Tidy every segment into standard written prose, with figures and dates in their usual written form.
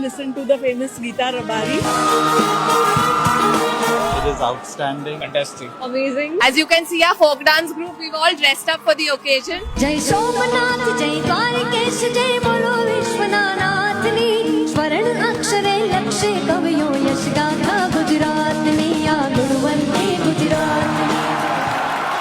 listen to the famous Geeta Rabari. It is outstanding. Fantastic. Amazing. As you can see, our folk dance group, we've all dressed up for the occasion. जय सोमनाथ जय द्वारकेश जय बोलो विश्वनाथनी स्वर्ण अक्षरे लक्ष्य कवियों यश गाथा गुजरातनी या गुणवंते गुजरातनी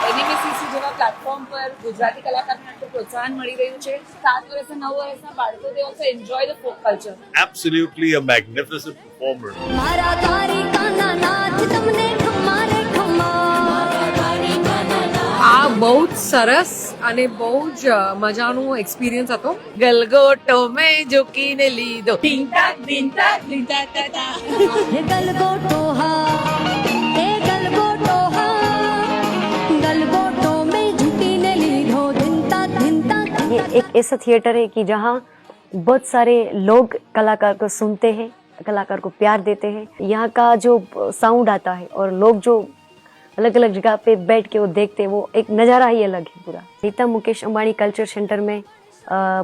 એનએમસીસી જેવા પ્લેટફોર્મ પર ગુજરાતી કલાકારોને આટલું પ્રોત્સાહન મળી રહ્યું છે 7 વર્ષના 9 વર્ષના બાળકો they also enjoy the folk culture. Absolutely a magnificent performer. મારા દ્વારિકાના નાથ તમને ખમ્મા રે ખમ્મા આ બહુ જ સરસ અને બહુ જ મજાનું એક્સપિરિયન્સ હતો. ગલગોટો મેં ઝૂકીને લીધો. Ding tak, ding tak, ding tak ta ta. ये गलगोटो हा ए गलगोटो हा गलगोटो में झुकीने लीधो धिनता धिनता ये एक ऐसा थिएटर है कि जहाँ बहुत सारे लोग कलाकार को सुनते हैं, कलाकार को प्यार देते हैं. यहाँ का जो साउंड आता है और लोग जो अलग अलग जगह पे बैठ के वो देखते हैं, वो एक नज़ारा ही अलग है पूरा. नीता मुकेश अंबानी कल्चर सेंटर में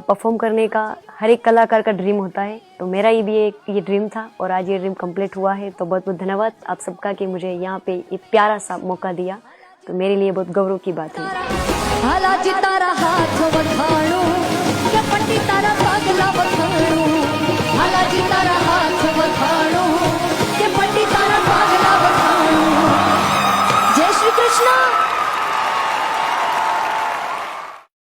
परफॉर्म करने का हर एक कलाकार का ड्रीम होता है. तो मेरा ही भी एक ये ड्रीम था और आज ये ड्रीम कंप्लीट हुआ है. तो बहुत बहुत धन्यवाद आप सबका कि मुझे यहाँ पे ये प्यारा सा मौका दिया. तो मेरे लिए बहुत गौरव की बात है. हालाची तारा हाथ वठाणो के पट्टी तारा पगला वठाणो